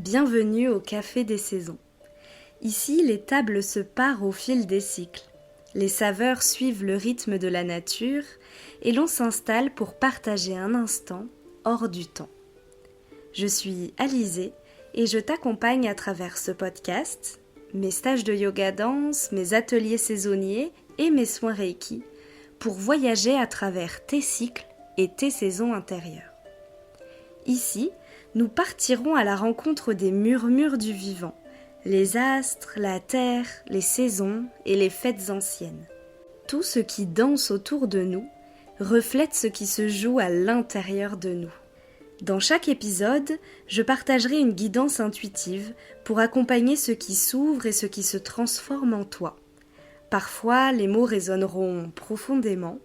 Bienvenue au Café des Saisons. Ici, les tables se parent au fil des cycles. Les saveurs suivent le rythme de la nature et l'on s'installe pour partager un instant hors du temps. Je suis Alizée et je t'accompagne à travers ce podcast, mes stages de yoga danse, mes ateliers saisonniers et mes soins Reiki pour voyager à travers tes cycles et tes saisons intérieures. Ici, nous partirons à la rencontre des murmures du vivant, les astres, la terre, les saisons et les fêtes anciennes. Tout ce qui danse autour de nous reflète ce qui se joue à l'intérieur de nous. Dans chaque épisode, je partagerai une guidance intuitive pour accompagner ce qui s'ouvre et ce qui se transforme en toi. Parfois, les mots résonneront profondément,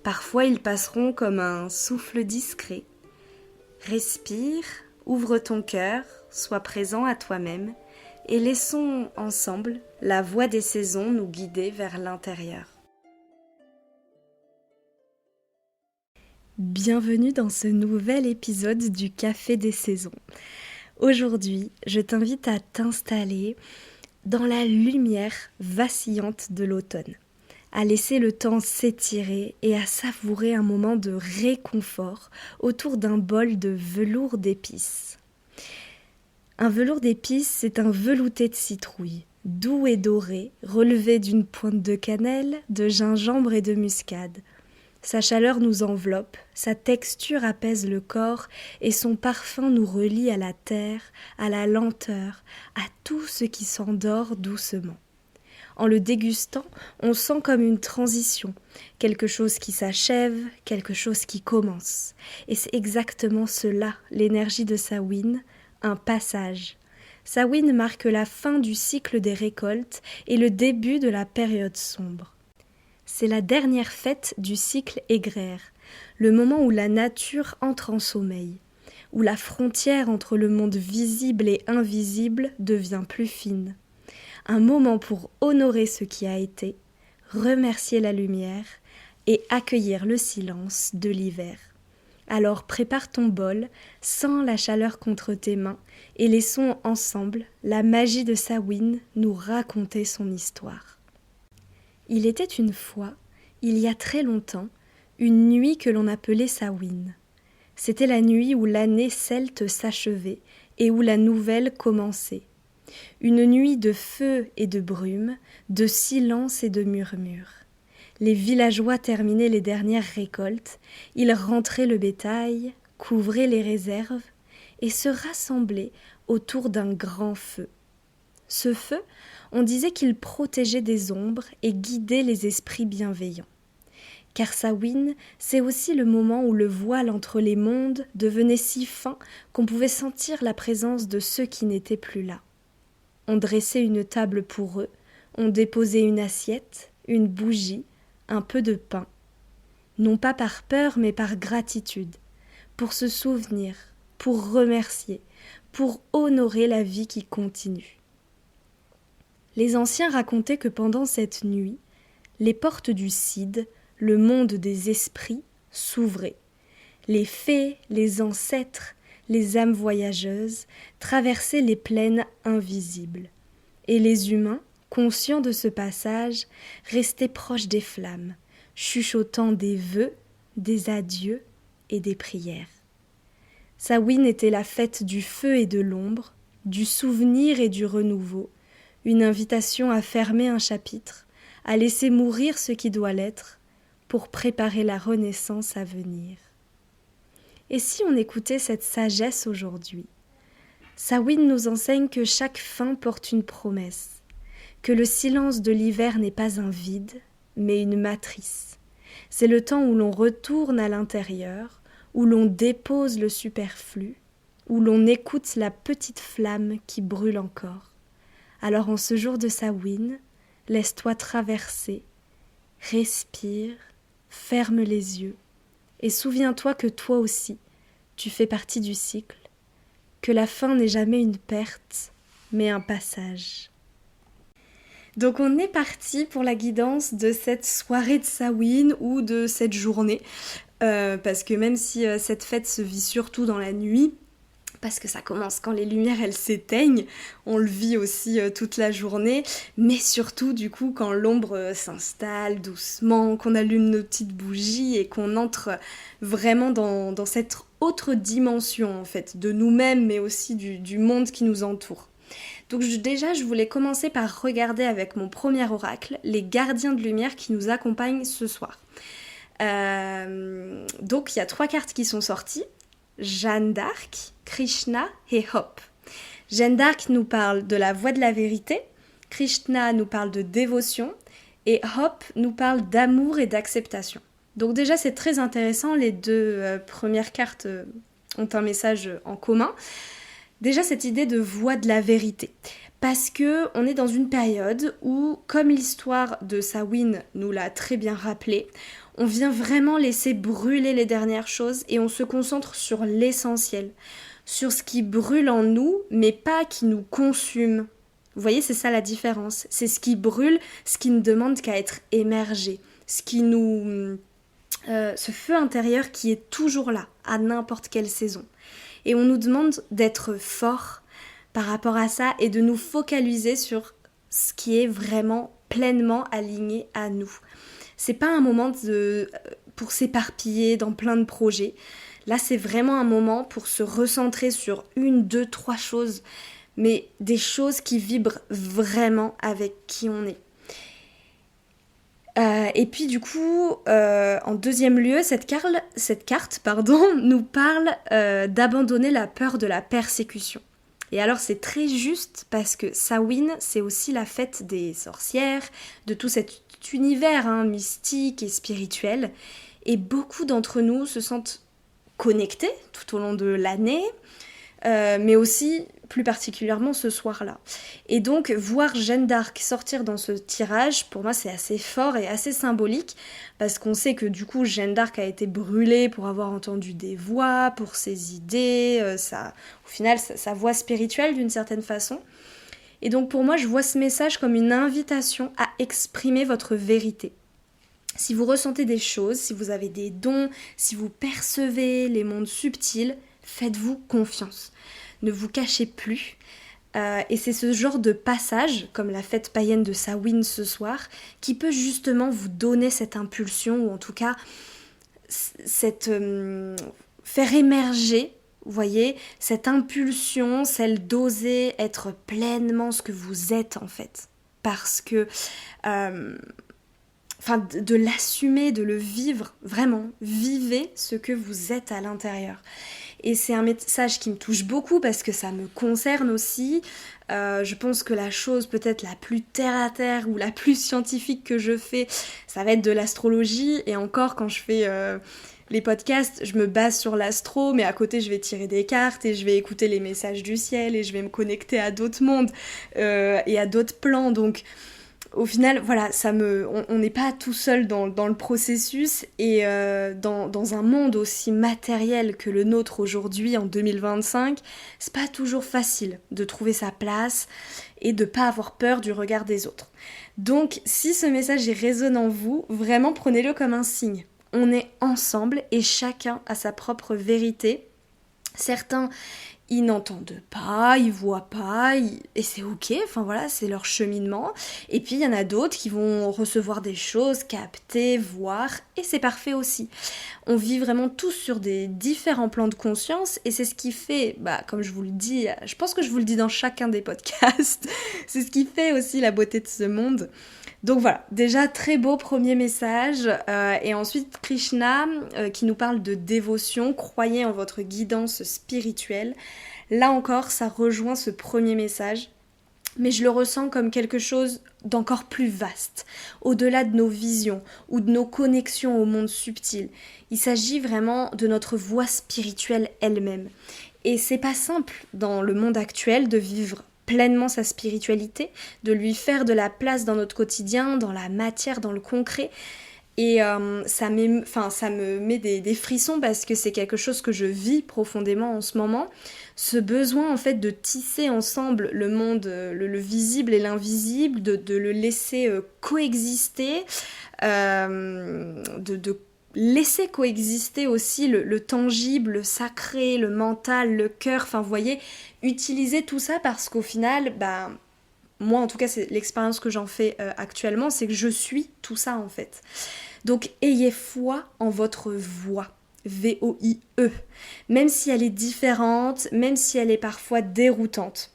parfois ils passeront comme un souffle discret. Respire, ouvre ton cœur, sois présent à toi-même et laissons ensemble la voix des saisons nous guider vers l'intérieur. Bienvenue dans ce nouvel épisode du Café des Saisons. Aujourd'hui, je t'invite à t'installer dans la lumière vacillante de l'automne, à laisser le temps s'étirer et à savourer un moment de réconfort autour d'un bol de velours d'épices. Un velours d'épices, c'est un velouté de citrouille, doux et doré, relevé d'une pointe de cannelle, de gingembre et de muscade. Sa chaleur nous enveloppe, sa texture apaise le corps et son parfum nous relie à la terre, à la lenteur, à tout ce qui s'endort doucement. En le dégustant, on sent comme une transition, quelque chose qui s'achève, quelque chose qui commence. Et c'est exactement cela, l'énergie de Samhain, un passage. Samhain marque la fin du cycle des récoltes et le début de la période sombre. C'est la dernière fête du cycle agraire, le moment où la nature entre en sommeil, où la frontière entre le monde visible et invisible devient plus fine. Un moment pour honorer ce qui a été, remercier la lumière et accueillir le silence de l'hiver. Alors prépare ton bol, sens la chaleur contre tes mains et laissons ensemble la magie de Samhain nous raconter son histoire. Il était une fois, il y a très longtemps, une nuit que l'on appelait Samhain. C'était la nuit où l'année celte s'achevait et où la nouvelle commençait. Une nuit de feu et de brume, de silence et de murmures. Les villageois terminaient les dernières récoltes, ils rentraient le bétail, couvraient les réserves et se rassemblaient autour d'un grand feu. Ce feu, on disait qu'il protégeait des ombres et guidait les esprits bienveillants. Car Samhain, c'est aussi le moment où le voile entre les mondes devenait si fin qu'on pouvait sentir la présence de ceux qui n'étaient plus là. On dressait une table pour eux, on déposait une assiette, une bougie, un peu de pain. Non pas par peur, mais par gratitude, pour se souvenir, pour remercier, pour honorer la vie qui continue. Les anciens racontaient que pendant cette nuit, les portes du Cid, le monde des esprits, s'ouvraient. Les fées, les ancêtres, les âmes voyageuses traversaient les plaines invisibles. Et les humains, conscients de ce passage, restaient proches des flammes, chuchotant des vœux, des adieux et des prières. Samhain était la fête du feu et de l'ombre, du souvenir et du renouveau, une invitation à fermer un chapitre, à laisser mourir ce qui doit l'être, pour préparer la renaissance à venir. Et si on écoutait cette sagesse aujourd'hui? Samhain nous enseigne que chaque fin porte une promesse, que le silence de l'hiver n'est pas un vide, mais une matrice. C'est le temps où l'on retourne à l'intérieur, où l'on dépose le superflu, où l'on écoute la petite flamme qui brûle encore. Alors en ce jour de Samhain, laisse-toi traverser, respire, ferme les yeux et souviens-toi que toi aussi, tu fais partie du cycle, que la fin n'est jamais une perte, mais un passage. Donc on est parti pour la guidance de cette soirée de Samhain ou de cette journée, parce que même si cette fête se vit surtout dans la nuit, parce que ça commence quand les lumières elles s'éteignent, on le vit aussi toute la journée, mais surtout du coup quand l'ombre s'installe doucement, qu'on allume nos petites bougies et qu'on entre vraiment dans cette autre dimension en fait, de nous-mêmes mais aussi du monde qui nous entoure. Donc déjà je voulais commencer par regarder avec mon premier oracle les gardiens de lumière qui nous accompagnent ce soir. Donc il y a 3 cartes qui sont sorties. Jeanne d'Arc, Krishna et Hop. Jeanne d'Arc nous parle de la voie de la vérité, Krishna nous parle de dévotion et Hop nous parle d'amour et d'acceptation. Donc déjà c'est très intéressant, les 2 premières cartes ont un message en commun. Déjà cette idée de voie de la vérité. Parce que on est dans une période où, comme l'histoire de Samhain nous l'a très bien rappelé, on vient vraiment laisser brûler les dernières choses et on se concentre sur l'essentiel, sur ce qui brûle en nous, mais pas qui nous consume. Vous voyez, c'est ça la différence. C'est ce qui brûle, ce qui ne demande qu'à être émergé, ce qui nous... ce feu intérieur qui est toujours là, à n'importe quelle saison. Et on nous demande d'être fort par rapport à ça et de nous focaliser sur ce qui est vraiment pleinement aligné à nous. C'est pas un moment pour s'éparpiller dans plein de projets. Là, c'est vraiment un moment pour se recentrer sur 1, 2, 3 choses, mais des choses qui vibrent vraiment avec qui on est. Et puis du coup, en deuxième lieu, cette carte nous parle d'abandonner la peur de la persécution. Et alors c'est très juste parce que Samhain, c'est aussi la fête des sorcières, de tout cet univers mystique et spirituel. Et beaucoup d'entre nous se sentent connectés tout au long de l'année, mais aussi plus particulièrement ce soir-là. Et donc voir Jeanne d'Arc sortir dans ce tirage, pour moi c'est assez fort et assez symbolique, parce qu'on sait que du coup Jeanne d'Arc a été brûlée pour avoir entendu des voix, pour ses idées, au final sa voix spirituelle d'une certaine façon. Et donc pour moi je vois ce message comme une invitation à exprimer votre vérité. Si vous ressentez des choses, si vous avez des dons, si vous percevez les mondes subtils, faites-vous confiance. Ne vous cachez plus. Et c'est ce genre de passage, comme la fête païenne de Samhain ce soir, qui peut justement vous donner cette impulsion, ou en tout cas faire émerger, vous voyez, cette impulsion, celle d'oser être pleinement ce que vous êtes en fait. Parce que... de l'assumer, de le vivre, vraiment, vivez ce que vous êtes à l'intérieur. Et c'est un message qui me touche beaucoup parce que ça me concerne aussi. Je pense que la chose peut-être la plus terre à terre ou la plus scientifique que je fais, ça va être de l'astrologie. Et encore, quand je fais les podcasts, je me base sur l'astro, mais à côté, je vais tirer des cartes et je vais écouter les messages du ciel et je vais me connecter à d'autres mondes et à d'autres plans. Donc, au final, voilà, on n'est pas tout seul dans le processus et dans un monde aussi matériel que le nôtre aujourd'hui en 2025, c'est pas toujours facile de trouver sa place et de pas avoir peur du regard des autres. Donc, si ce message résonne en vous, vraiment prenez-le comme un signe. On est ensemble et chacun a sa propre vérité. Certains, ils n'entendent pas, ils voient pas, et c'est ok, enfin voilà, c'est leur cheminement. Et puis il y en a d'autres qui vont recevoir des choses, capter, voir, et c'est parfait aussi. On vit vraiment tous sur des différents plans de conscience, et c'est ce qui fait, comme je vous le dis, je pense que je vous le dis dans chacun des podcasts, c'est ce qui fait aussi la beauté de ce monde. Donc voilà, déjà très beau premier message, et ensuite Krishna qui nous parle de dévotion, croyez en votre guidance spirituelle. Là encore, ça rejoint ce premier message, mais je le ressens comme quelque chose d'encore plus vaste, au-delà de nos visions ou de nos connexions au monde subtil. Il s'agit vraiment de notre voie spirituelle elle-même. Et c'est pas simple dans le monde actuel de vivre pleinement sa spiritualité, de lui faire de la place dans notre quotidien, dans la matière, dans le concret. Et ça me met des frissons parce que c'est quelque chose que je vis profondément en ce moment. Ce besoin en fait de tisser ensemble le monde, le visible et l'invisible, de le laisser coexister, laissez coexister aussi le tangible, le sacré, le mental, le cœur, enfin vous voyez, utilisez tout ça parce qu'au final, moi en tout cas c'est l'expérience que j'en fais actuellement, c'est que je suis tout ça en fait. Donc ayez foi en votre voix, V-O-I-E, même si elle est différente, même si elle est parfois déroutante.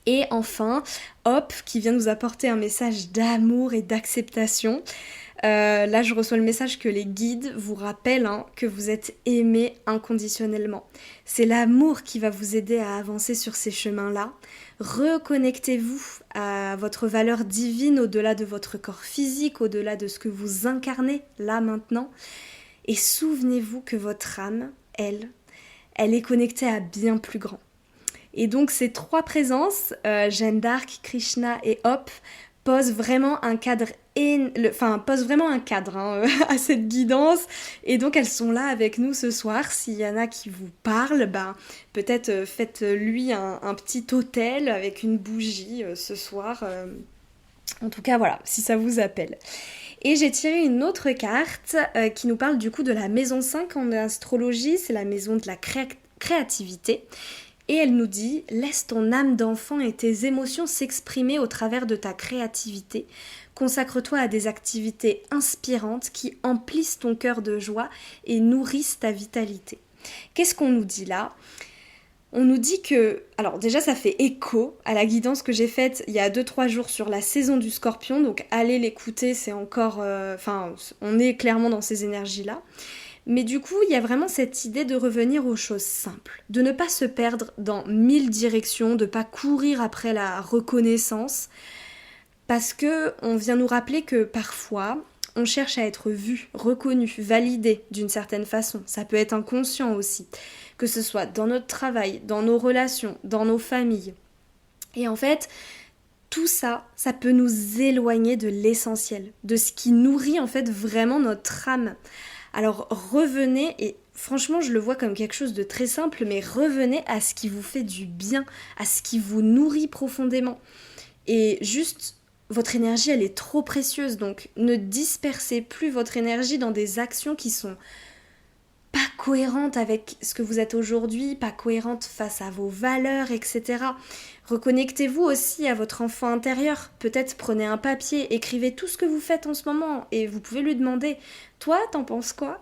Et enfin, Hop, qui vient nous apporter un message d'amour et d'acceptation. Là, je reçois le message que les guides vous rappellent que vous êtes aimé inconditionnellement. C'est l'amour qui va vous aider à avancer sur ces chemins-là. Reconnectez-vous à votre valeur divine au-delà de votre corps physique, au-delà de ce que vous incarnez là maintenant. Et souvenez-vous que votre âme, elle est connectée à bien plus grand. Et donc ces trois présences, Jeanne d'Arc, Krishna et Hop, posent vraiment un cadre, à cette guidance. Et donc elles sont là avec nous ce soir. S'il y en a qui vous parlent, peut-être faites-lui un petit autel avec une bougie ce soir. En tout cas, voilà, si ça vous appelle. Et j'ai tiré une autre carte qui nous parle du coup de la maison 5 en astrologie. C'est la maison de la créativité. Et elle nous dit « Laisse ton âme d'enfant et tes émotions s'exprimer au travers de ta créativité. Consacre-toi à des activités inspirantes qui emplissent ton cœur de joie et nourrissent ta vitalité. » Qu'est-ce qu'on nous dit là ? On nous dit que, alors déjà ça fait écho à la guidance que j'ai faite il y a 2-3 jours sur la saison du Scorpion, donc allez l'écouter, c'est encore, on est clairement dans ces énergies-là. Mais du coup, il y a vraiment cette idée de revenir aux choses simples, de ne pas se perdre dans 1000 directions, de ne pas courir après la reconnaissance, parce que on vient nous rappeler que parfois, on cherche à être vu, reconnu, validé d'une certaine façon. Ça peut être inconscient aussi, que ce soit dans notre travail, dans nos relations, dans nos familles. Et en fait, tout ça, ça peut nous éloigner de l'essentiel, de ce qui nourrit en fait vraiment notre âme. Alors revenez, et franchement je le vois comme quelque chose de très simple, mais revenez à ce qui vous fait du bien, à ce qui vous nourrit profondément. Et juste, votre énergie elle est trop précieuse, donc ne dispersez plus votre énergie dans des actions qui sont pas cohérentes avec ce que vous êtes aujourd'hui, pas cohérentes face à vos valeurs, etc. Reconnectez-vous aussi à votre enfant intérieur. Peut-être prenez un papier, écrivez tout ce que vous faites en ce moment et vous pouvez lui demander « Toi, t'en penses quoi ?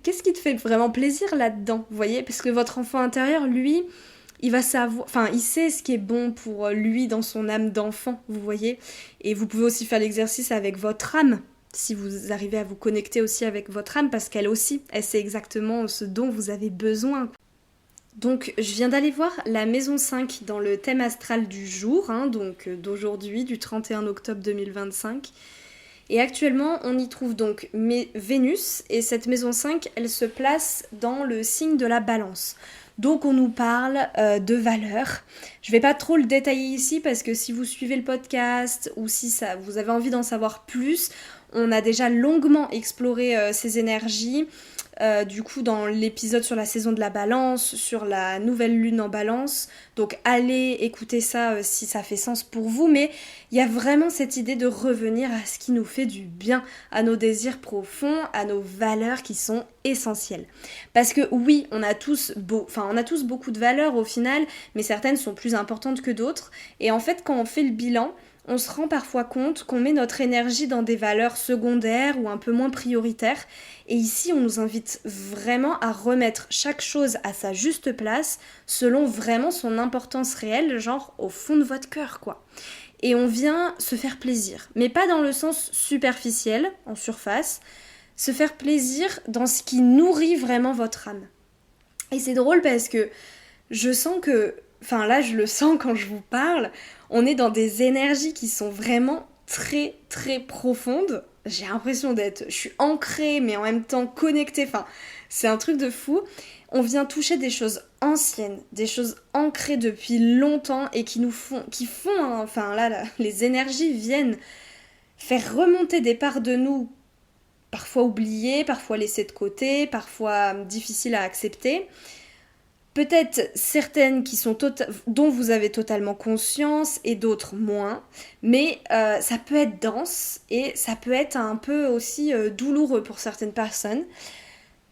Qu'est-ce qui te fait vraiment plaisir là-dedans ?» Vous voyez, parce que votre enfant intérieur, lui, il va savoir, il sait ce qui est bon pour lui dans son âme d'enfant, vous voyez. Et vous pouvez aussi faire l'exercice avec votre âme, si vous arrivez à vous connecter aussi avec votre âme, parce qu'elle aussi, elle sait exactement ce dont vous avez besoin. Donc je viens d'aller voir la maison 5 dans le thème astral du jour, donc d'aujourd'hui, du 31 octobre 2025. Et actuellement, on y trouve donc Vénus, et cette maison 5, elle se place dans le signe de la Balance. Donc on nous parle de valeurs. Je vais pas trop le détailler ici parce que si vous suivez le podcast ou si vous avez envie d'en savoir plus, on a déjà longuement exploré ces énergies. Du coup dans l'épisode sur la saison de la Balance, sur la nouvelle lune en Balance, donc allez écouter ça si ça fait sens pour vous, mais il y a vraiment cette idée de revenir à ce qui nous fait du bien, à nos désirs profonds, à nos valeurs qui sont essentielles. Parce que oui, on a tous beaucoup de valeurs au final, mais certaines sont plus importantes que d'autres, et en fait quand on fait le bilan, on se rend parfois compte qu'on met notre énergie dans des valeurs secondaires ou un peu moins prioritaires. Et ici, on nous invite vraiment à remettre chaque chose à sa juste place, selon vraiment son importance réelle, genre au fond de votre cœur, quoi. Et on vient se faire plaisir, mais pas dans le sens superficiel, en surface, se faire plaisir dans ce qui nourrit vraiment votre âme. Et c'est drôle parce que je sens que, là je le sens quand je vous parle, on est dans des énergies qui sont vraiment très très profondes. J'ai l'impression je suis ancrée mais en même temps connectée, c'est un truc de fou. On vient toucher des choses anciennes, des choses ancrées depuis longtemps et qui font, les énergies viennent faire remonter des parts de nous, parfois oubliées, parfois laissées de côté, parfois difficiles à accepter, peut-être certaines dont vous avez totalement conscience et d'autres moins, mais ça peut être dense et ça peut être un peu aussi douloureux pour certaines personnes.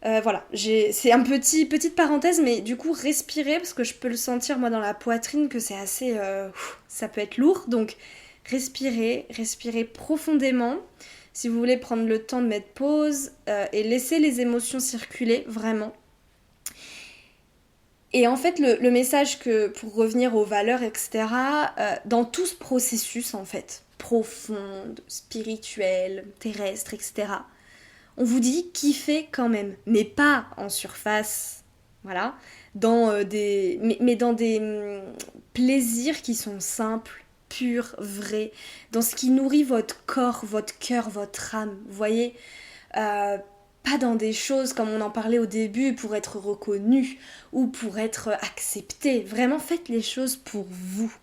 Voilà, c'est un petite parenthèse, mais du coup respirez parce que je peux le sentir moi dans la poitrine que c'est assez, ça peut être lourd, donc respirez profondément. Si vous voulez prendre le temps de mettre pause et laisser les émotions circuler vraiment. Et en fait, le message pour revenir aux valeurs, etc., dans tout ce processus, en fait, profond, spirituel, terrestre, etc., on vous dit kiffez quand même, mais pas en surface, voilà, mais dans des plaisirs qui sont simples, purs, vrais, dans ce qui nourrit votre corps, votre cœur, votre âme, vous voyez, pas dans des choses comme on en parlait au début pour être reconnu ou pour être accepté. Vraiment faites les choses pour vous.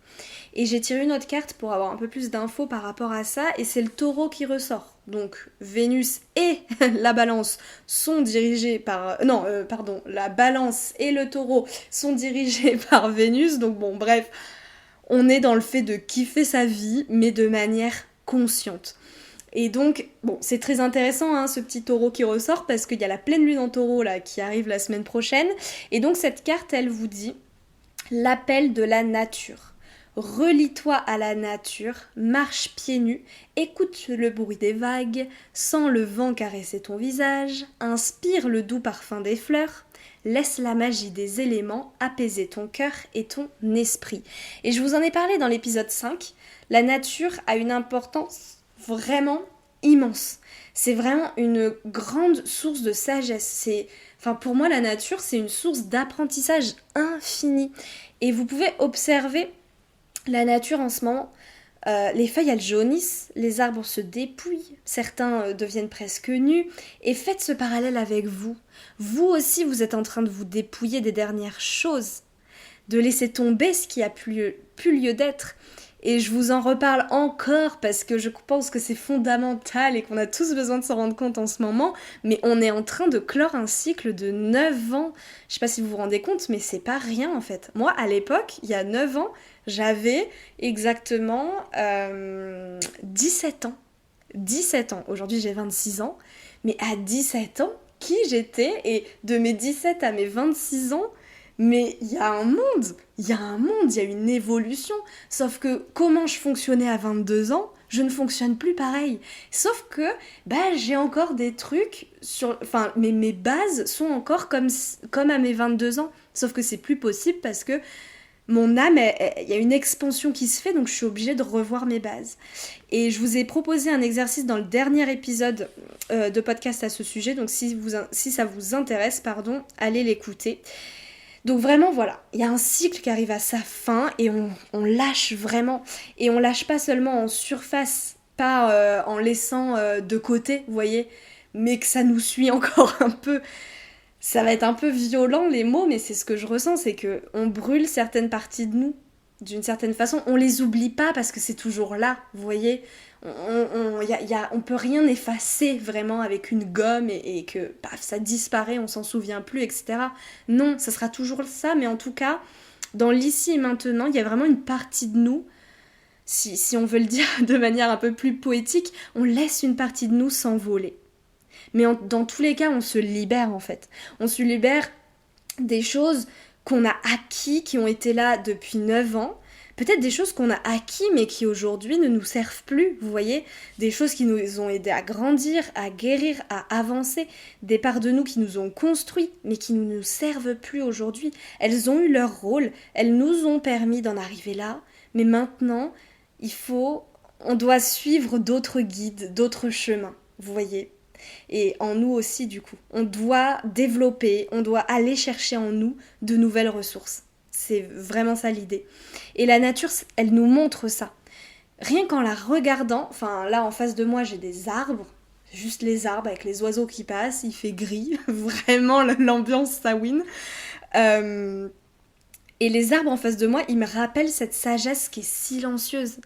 Et j'ai tiré une autre carte pour avoir un peu plus d'infos par rapport à ça et c'est le taureau qui ressort. Donc Vénus et la balance sont dirigés par... la balance et le taureau sont dirigés par Vénus. Donc bon, bref, on est dans le fait de kiffer sa vie mais de manière consciente. Et donc, bon, c'est très intéressant ce petit taureau qui ressort parce qu'il y a la pleine lune en taureau là qui arrive la semaine prochaine. Et donc cette carte, elle vous dit l'appel de la nature. Relie-toi à la nature, marche pieds nus, écoute le bruit des vagues, sens le vent caresser ton visage, inspire le doux parfum des fleurs, laisse la magie des éléments apaiser ton cœur et ton esprit. Et je vous en ai parlé dans l'épisode 5, la nature a une importance vraiment immense. C'est vraiment une grande source de sagesse. Pour moi, la nature, c'est une source d'apprentissage infini. Et vous pouvez observer la nature en ce moment. Les feuilles, elles jaunissent, les arbres se dépouillent, certains deviennent presque nus. Et faites ce parallèle avec vous. Vous aussi, vous êtes en train de vous dépouiller des dernières choses, de laisser tomber ce qui a plus lieu d'être. Et je vous en reparle encore parce que je pense que c'est fondamental et qu'on a tous besoin de s'en rendre compte en ce moment. Mais on est en train de clore un cycle de 9 ans. Je sais pas si vous vous rendez compte, mais c'est pas rien en fait. Moi, à l'époque, il y a 9 ans, j'avais exactement 17 ans. 17 ans. Aujourd'hui, j'ai 26 ans. Mais à 17 ans, qui j'étais? Et de mes 17 à mes 26 ans, mais il y a un monde, il y a une évolution. Sauf que comment je fonctionnais à 22 ans, je ne fonctionne plus pareil. Sauf que j'ai encore des trucs, mes bases sont encore comme à mes 22 ans. Sauf que c'est plus possible parce que mon âme, il y a une expansion qui se fait, donc je suis obligée de revoir mes bases. Et je vous ai proposé un exercice dans le dernier épisode de podcast à ce sujet, donc si ça vous intéresse, allez l'écouter. Donc vraiment voilà, il y a un cycle qui arrive à sa fin et on lâche vraiment. Et on lâche pas seulement en surface, pas en laissant de côté, vous voyez, mais que ça nous suit encore un peu. Ça va être un peu violent les mots, mais c'est ce que je ressens, c'est que on brûle certaines parties de nous, d'une certaine façon. On les oublie pas parce que c'est toujours là, vous voyez. On peut rien effacer vraiment avec une gomme et que ça disparaît, on s'en souvient plus, etc. Non, ça sera toujours ça, mais en tout cas, dans l'ici et maintenant, il y a vraiment une partie de nous, si on veut le dire de manière un peu plus poétique, on laisse une partie de nous s'envoler. Mais dans tous les cas, on se libère en fait. On se libère des choses qu'on a acquis, qui ont été là depuis 9 ans. Peut-être des choses qu'on a acquis mais qui aujourd'hui ne nous servent plus, vous voyez. Des choses qui nous ont aidés à grandir, à guérir, à avancer. Des parts de nous qui nous ont construits mais qui ne nous servent plus aujourd'hui. Elles ont eu leur rôle, elles nous ont permis d'en arriver là. Mais maintenant, on doit suivre d'autres guides, d'autres chemins, vous voyez. Et en nous aussi du coup. On doit développer, on doit aller chercher en nous de nouvelles ressources. C'est vraiment ça l'idée. Et la nature, elle nous montre ça. Rien qu'en la regardant, là en face de moi j'ai des arbres, juste les arbres avec les oiseaux qui passent, il fait gris, vraiment l'ambiance ça win. Et les arbres en face de moi, ils me rappellent cette sagesse qui est silencieuse.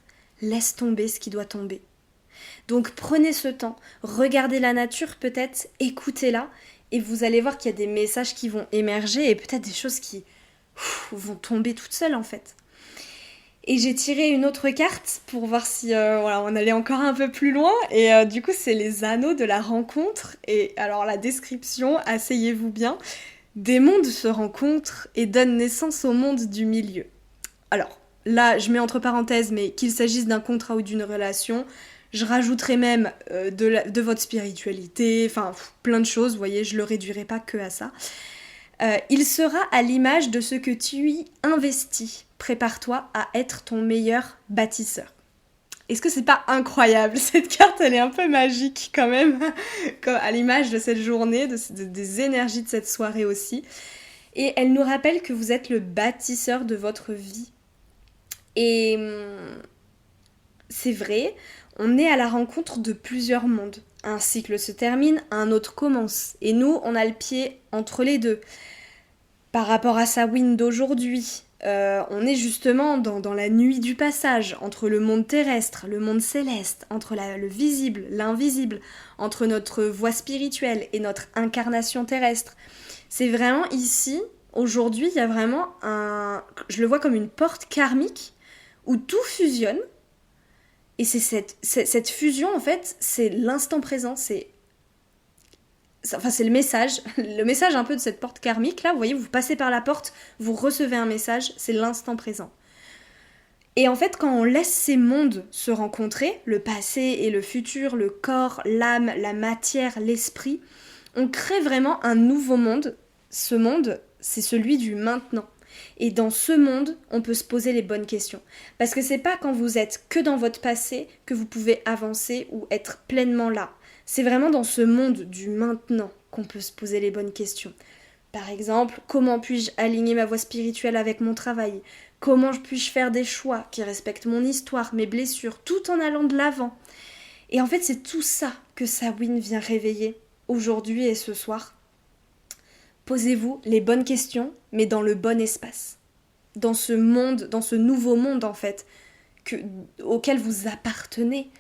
Laisse tomber ce qui doit tomber. Donc prenez ce temps, regardez la nature peut-être, écoutez-la, et vous allez voir qu'il y a des messages qui vont émerger et peut-être des choses qui vont tomber toutes seules en fait. Et j'ai tiré une autre carte pour voir si on allait encore un peu plus loin. Et du coup, c'est les anneaux de la rencontre. Et alors la description, asseyez-vous bien. Des mondes se rencontrent et donnent naissance au monde du milieu. Alors là, je mets entre parenthèses, mais qu'il s'agisse d'un contrat ou d'une relation, je rajouterai même de votre spiritualité, enfin plein de choses, vous voyez, je le réduirai pas que à ça. Il sera à l'image de ce que tu y investis. Prépare-toi à être ton meilleur bâtisseur. Est-ce que c'est pas incroyable? Cette carte, elle est un peu magique quand même, à l'image de cette journée, des énergies de cette soirée aussi. Et elle nous rappelle que vous êtes le bâtisseur de votre vie. Et c'est vrai, on est à la rencontre de plusieurs mondes. Un cycle se termine, un autre commence. Et nous, on a le pied entre les deux. Par rapport à Samhain d'aujourd'hui, on est justement dans la nuit du passage, entre le monde terrestre, le monde céleste, entre le visible, l'invisible, entre notre voie spirituelle et notre incarnation terrestre. C'est vraiment ici, aujourd'hui, il y a vraiment je le vois comme une porte karmique où tout fusionne. Et c'est cette fusion, en fait, c'est l'instant présent, c'est le message un peu de cette porte karmique, là, vous voyez, vous passez par la porte, vous recevez un message, c'est l'instant présent. Et en fait, quand on laisse ces mondes se rencontrer, le passé et le futur, le corps, l'âme, la matière, l'esprit, on crée vraiment un nouveau monde. Ce monde, c'est celui du maintenant. Et dans ce monde, on peut se poser les bonnes questions. Parce que c'est pas quand vous êtes que dans votre passé que vous pouvez avancer ou être pleinement là. C'est vraiment dans ce monde du maintenant qu'on peut se poser les bonnes questions. Par exemple, comment puis-je aligner ma voie spirituelle avec mon travail? Comment puis-je faire des choix qui respectent mon histoire, mes blessures, tout en allant de l'avant? Et en fait, c'est tout ça que Samhain vient réveiller aujourd'hui et ce soir. Posez-vous les bonnes questions, mais dans le bon espace. Dans ce monde, dans ce nouveau monde en fait, auquel vous appartenez.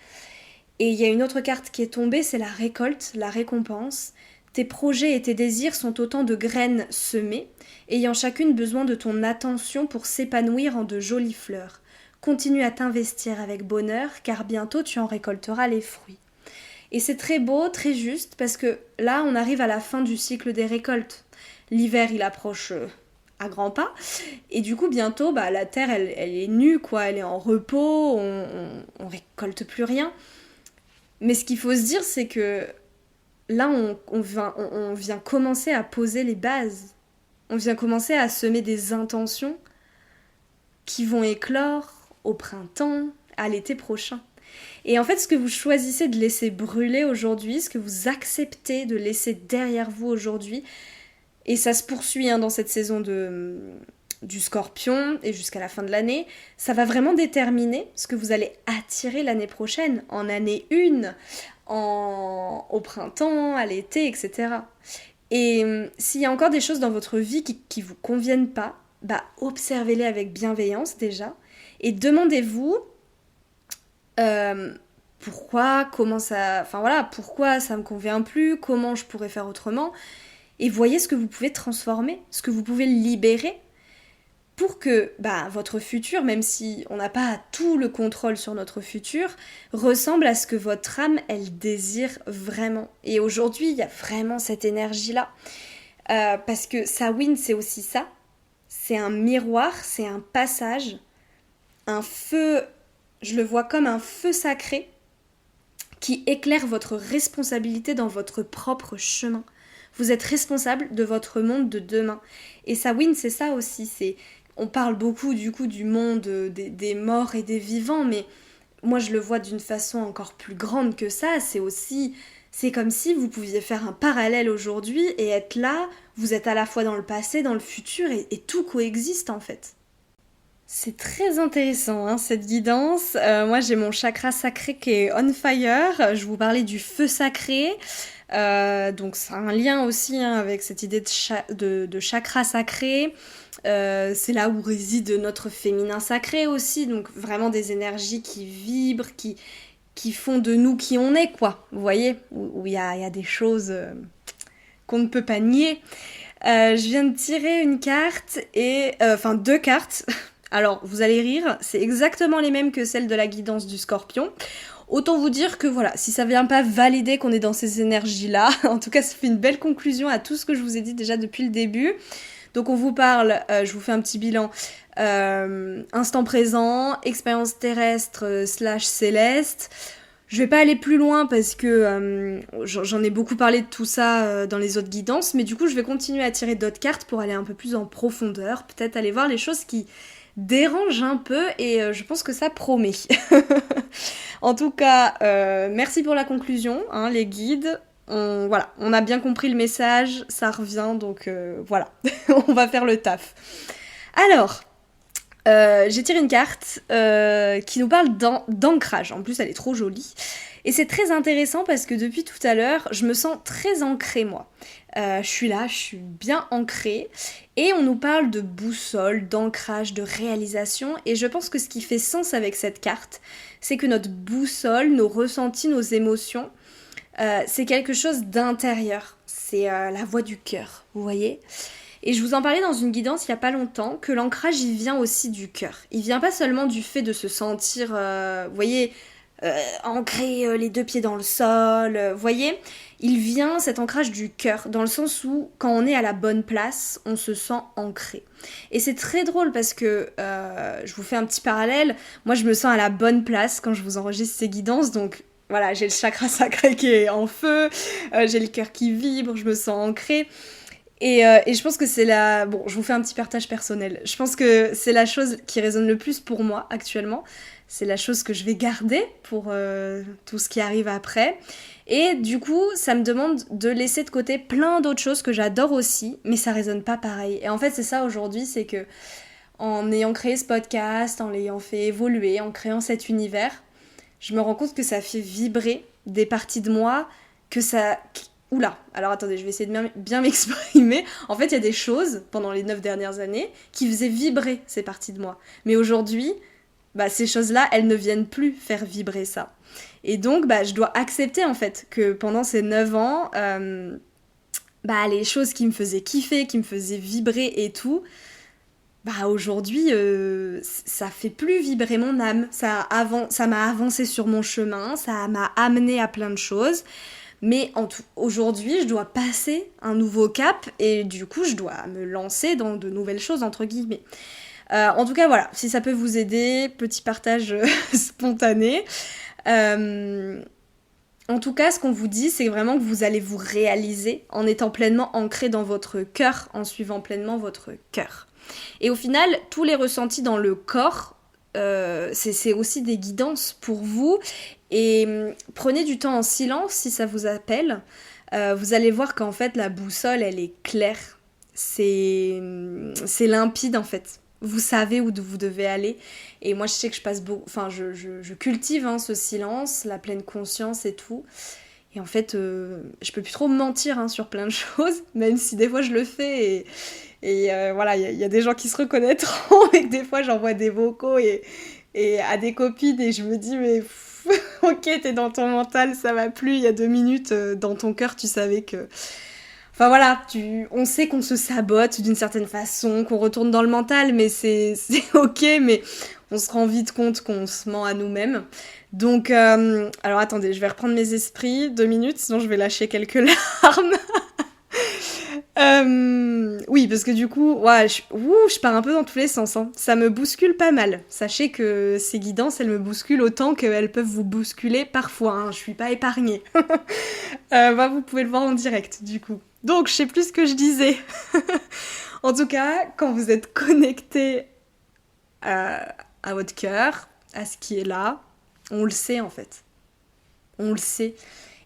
Et il y a une autre carte qui est tombée, c'est la récolte, la récompense. Tes projets et tes désirs sont autant de graines semées, ayant chacune besoin de ton attention pour s'épanouir en de jolies fleurs. Continue à t'investir avec bonheur, car bientôt tu en récolteras les fruits. Et c'est très beau, très juste, parce que là, on arrive à la fin du cycle des récoltes. L'hiver, il approche à grands pas, et du coup, bientôt, la terre, elle est nue, quoi, elle est en repos, on récolte plus rien. Mais ce qu'il faut se dire, c'est que là, on vient commencer à poser les bases. On vient commencer à semer des intentions qui vont éclore au printemps, à l'été prochain. Et en fait, ce que vous choisissez de laisser brûler aujourd'hui, ce que vous acceptez de laisser derrière vous aujourd'hui, et ça se poursuit dans cette saison du Scorpion et jusqu'à la fin de l'année, ça va vraiment déterminer ce que vous allez attirer l'année prochaine, en année 1, au printemps, à l'été, etc. Et s'il y a encore des choses dans votre vie qui vous conviennent pas, observez-les avec bienveillance déjà, et demandez-vous pourquoi ça me convient plus, comment je pourrais faire autrement, et voyez ce que vous pouvez transformer, ce que vous pouvez libérer pour que votre futur, même si on n'a pas tout le contrôle sur notre futur, ressemble à ce que votre âme, elle désire vraiment. Et aujourd'hui, il y a vraiment cette énergie-là. Parce que Samhain, c'est aussi ça. C'est un miroir, c'est un passage, un feu, je le vois comme un feu sacré qui éclaire votre responsabilité dans votre propre chemin. Vous êtes responsable de votre monde de demain. Et Samhain, c'est ça aussi, on parle beaucoup du coup du monde des morts et des vivants, mais moi je le vois d'une façon encore plus grande que ça. C'est comme si vous pouviez faire un parallèle aujourd'hui et être là, vous êtes à la fois dans le passé, dans le futur, et tout coexiste en fait. C'est très intéressant cette guidance. Moi j'ai mon chakra sacré qui est on fire. Je vous parlais du feu sacré. Donc c'est un lien aussi avec cette idée de chakra sacré. C'est là où réside notre féminin sacré aussi, donc vraiment des énergies qui vibrent, qui font de nous qui on est, quoi. Vous voyez, où il y a des choses qu'on ne peut pas nier. Je viens de tirer une carte enfin 2 cartes. Alors, vous allez rire, c'est exactement les mêmes que celles de la guidance du Scorpion. Autant vous dire que voilà, si ça vient pas valider qu'on est dans ces énergies-là, en tout cas ça fait une belle conclusion à tout ce que je vous ai dit déjà depuis le début. Donc on vous parle, je vous fais un petit bilan, instant présent, expérience terrestre / céleste. Je vais pas aller plus loin parce que j'en ai beaucoup parlé de tout ça dans les autres guidances, mais du coup je vais continuer à tirer d'autres cartes pour aller un peu plus en profondeur, peut-être aller voir les choses qui dérangent un peu et je pense que ça promet. En tout cas, merci pour la conclusion, hein, les guides. Voilà, on a bien compris le message, ça revient, donc voilà, on va faire le taf. Alors, j'ai tiré une carte qui nous parle d'ancrage. En plus, elle est trop jolie. Et c'est très intéressant parce que depuis tout à l'heure, je me sens très ancrée, moi. Je suis là, je suis bien ancrée. Et on nous parle de boussole, d'ancrage, de réalisation. Et je pense que ce qui fait sens avec cette carte, c'est que notre boussole, nos ressentis, nos émotions, c'est quelque chose d'intérieur. C'est la voix du cœur, vous voyez ? Et je vous en parlais dans une guidance il y a pas longtemps, que l'ancrage, il vient aussi du cœur. Il vient pas seulement du fait de se sentir, vous voyez, ancré les 2 pieds dans le sol, vous voyez. Il vient, cet ancrage, du cœur, dans le sens où, quand on est à la bonne place, on se sent ancré. Et c'est très drôle parce que, je vous fais un petit parallèle, moi je me sens à la bonne place quand je vous enregistre ces guidances, donc voilà, j'ai le chakra sacré qui est en feu, j'ai le cœur qui vibre, je me sens ancrée. Et je pense que c'est Bon, je vous fais un petit partage personnel. Je pense que c'est la chose qui résonne le plus pour moi actuellement. C'est la chose que je vais garder pour tout ce qui arrive après. Et du coup, ça me demande de laisser de côté plein d'autres choses que j'adore aussi, mais ça résonne pas pareil. Et en fait, c'est ça aujourd'hui, c'est que en ayant créé ce podcast, en l'ayant fait évoluer, en créant cet univers, je me rends compte que ça fait vibrer des parties de moi, que ça... Oula, alors attendez, je vais essayer de bien m'exprimer. En fait, il y a des choses, pendant les 9 dernières années, qui faisaient vibrer ces parties de moi. Mais aujourd'hui, ces choses-là, elles ne viennent plus faire vibrer ça. Et donc, je dois accepter, en fait, que pendant ces 9 ans, les choses qui me faisaient kiffer, qui me faisaient vibrer et tout, aujourd'hui, ça fait plus vibrer mon âme. Ça m'a avancé sur mon chemin, ça m'a amené à plein de choses. Mais aujourd'hui, je dois passer un nouveau cap et du coup, je dois me lancer dans de nouvelles choses, entre guillemets. En tout cas, voilà, si ça peut vous aider, petit partage spontané. En tout cas, ce qu'on vous dit, c'est vraiment que vous allez vous réaliser en étant pleinement ancré dans votre cœur, en suivant pleinement votre cœur. Et au final, tous les ressentis dans le corps, c'est aussi des guidances pour vous. Et prenez du temps en silence si ça vous appelle. Vous allez voir qu'en fait la boussole elle est claire. C'est limpide en fait. Vous savez où vous devez aller. Et moi je sais que je passe beaucoup. Enfin je cultive ce silence, la pleine conscience et tout. Et en fait je peux plus trop me mentir sur plein de choses, même si des fois je le fais et voilà, il y a des gens qui se reconnaîtront et que des fois j'envoie des vocaux et à des copines et je me dis mais ok, t'es dans ton mental, ça va plus, il y a 2 minutes, dans ton cœur, tu savais que... Enfin voilà, on sait qu'on se sabote d'une certaine façon, qu'on retourne dans le mental, mais c'est ok, mais on se rend vite compte qu'on se ment à nous-mêmes. Donc, alors attendez, je vais reprendre mes esprits, 2 minutes, sinon je vais lâcher quelques larmes. Oui, parce que du coup, je pars un peu dans tous les sens. Ça me bouscule pas mal. Sachez que ces guidances, elles me bousculent autant qu'elles peuvent vous bousculer parfois. Je suis pas épargnée. Vous pouvez le voir en direct, du coup. Donc, je sais plus ce que je disais. En tout cas, quand vous êtes connecté à votre cœur, à ce qui est là, on le sait en fait. On le sait.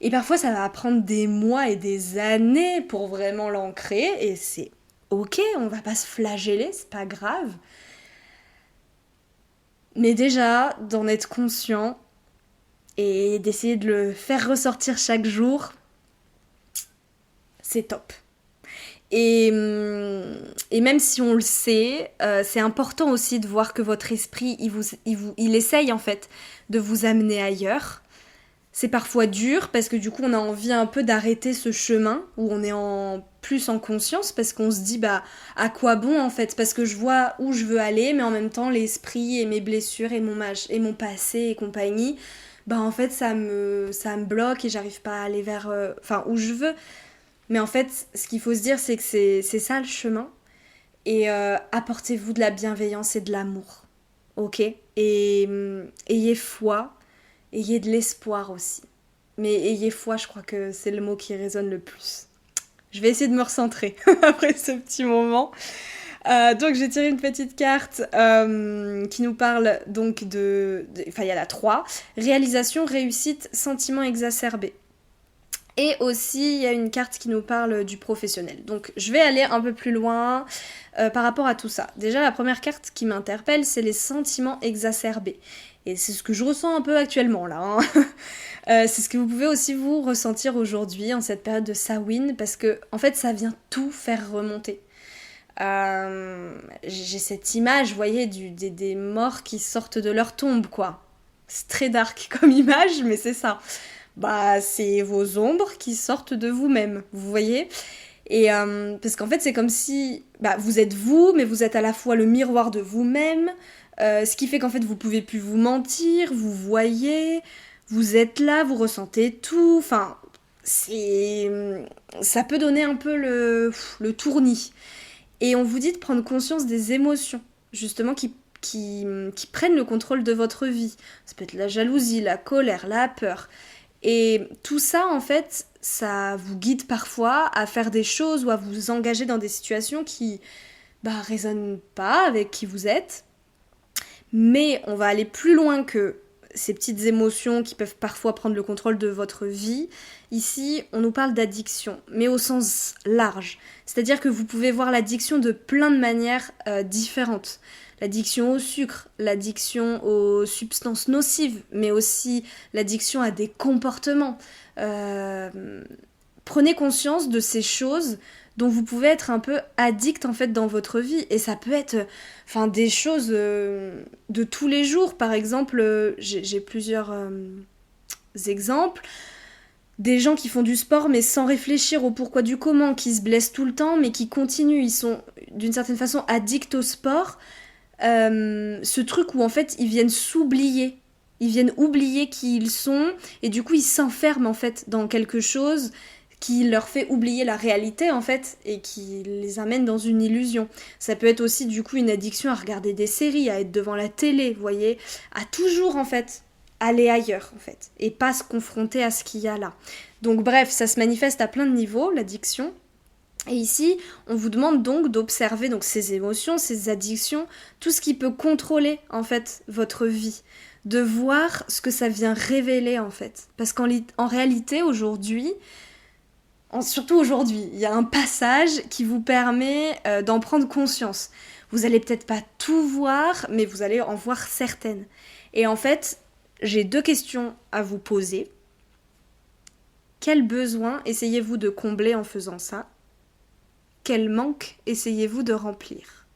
Et parfois, ça va prendre des mois et des années pour vraiment l'ancrer. Et c'est ok, on va pas se flageller, c'est pas grave. Mais déjà, d'en être conscient et d'essayer de le faire ressortir chaque jour, c'est top. Et même si on le sait, c'est important aussi de voir que votre esprit, il essaye en fait de vous amener ailleurs. C'est parfois dur parce que du coup on a envie un peu d'arrêter ce chemin où on est plus en conscience parce qu'on se dit bah à quoi bon en fait, parce que je vois où je veux aller mais en même temps l'esprit et mes blessures et mon passé et compagnie, bah en fait ça me bloque et j'arrive pas à aller vers où je veux. Mais en fait ce qu'il faut se dire c'est que c'est ça le chemin et apportez-vous de la bienveillance et de l'amour. OK. Et ayez foi. Ayez de l'espoir aussi. Mais ayez foi, je crois que c'est le mot qui résonne le plus. Je vais essayer de me recentrer après ce petit moment. Donc j'ai tiré une petite carte qui nous parle donc Enfin, il y a la 3. Réalisation, réussite, sentiment exacerbé. Et aussi, il y a une carte qui nous parle du professionnel. Donc je vais aller un peu plus loin par rapport à tout ça. Déjà, la première carte qui m'interpelle, c'est les sentiments exacerbés. Et c'est ce que je ressens un peu actuellement là. Hein. C'est ce que vous pouvez aussi vous ressentir aujourd'hui en cette période de Samhain, parce que en fait ça vient tout faire remonter. J'ai cette image, vous voyez, des morts qui sortent de leur tombe, quoi. C'est très dark comme image, mais c'est ça. Bah, c'est vos ombres qui sortent de vous-même, vous voyez. Et parce qu'en fait, c'est comme si vous êtes vous, mais vous êtes à la fois le miroir de vous-même, ce qui fait qu'en fait, vous pouvez plus vous mentir, vous voyez, vous êtes là, vous ressentez tout. Enfin, ça peut donner un peu le tournis. Et on vous dit de prendre conscience des émotions, justement, qui prennent le contrôle de votre vie. Ça peut être la jalousie, la colère, la peur. Et tout ça, en fait, ça vous guide parfois à faire des choses ou à vous engager dans des situations qui résonnent pas avec qui vous êtes. Mais on va aller plus loin que ces petites émotions qui peuvent parfois prendre le contrôle de votre vie. Ici, on nous parle d'addiction, mais au sens large. C'est-à-dire que vous pouvez voir l'addiction de plein de manières différentes. L'addiction au sucre, l'addiction aux substances nocives, mais aussi l'addiction à des comportements. Prenez conscience de ces choses dont vous pouvez être un peu addict en fait dans votre vie, et ça peut être des choses de tous les jours. Par exemple, j'ai plusieurs exemples. Des gens qui font du sport mais sans réfléchir au pourquoi du comment, qui se blessent tout le temps mais qui continuent, ils sont d'une certaine façon addicts au sport. Ce truc où en fait ils viennent s'oublier, ils viennent oublier qui ils sont, et du coup ils s'enferment en fait dans quelque chose qui leur fait oublier la réalité en fait et qui les amène dans une illusion. Ça peut être aussi du coup une addiction à regarder des séries, à être devant la télé, vous voyez, à toujours en fait aller ailleurs en fait et pas se confronter à ce qu'il y a là. Donc bref, ça se manifeste à plein de niveaux, l'addiction. Et ici, on vous demande donc d'observer donc ces émotions, ces addictions, tout ce qui peut contrôler en fait votre vie, de voir ce que ça vient révéler en fait. Parce qu'en réalité, aujourd'hui, surtout aujourd'hui, il y a un passage qui vous permet d'en prendre conscience. Vous allez peut-être pas tout voir, mais vous allez en voir certaines. Et en fait, j'ai 2 questions à vous poser. Quel besoin essayez-vous de combler en faisant ça ? Quel manque essayez-vous de remplir ?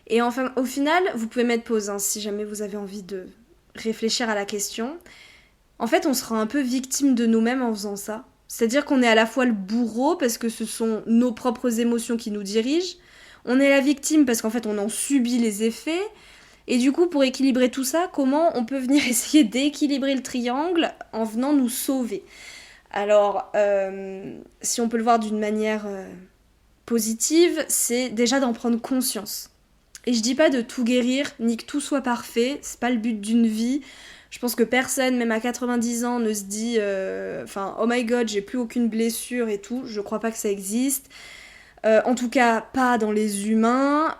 Et enfin, au final, vous pouvez mettre pause si jamais vous avez envie de réfléchir à la question. En fait, on sera un peu victime de nous-mêmes en faisant ça. C'est-à-dire qu'on est à la fois le bourreau parce que ce sont nos propres émotions qui nous dirigent. On est la victime parce qu'en fait, on en subit les effets. Et du coup, pour équilibrer tout ça, comment on peut venir essayer d'équilibrer le triangle en venant nous sauver ? Alors, si on peut le voir d'une manière positive, c'est déjà d'en prendre conscience. Et je dis pas de tout guérir, ni que tout soit parfait, c'est pas le but d'une vie. Je pense que personne, même à 90 ans, ne se dit oh my god, j'ai plus aucune blessure et tout. Je crois pas que ça existe. En tout cas, pas dans les humains.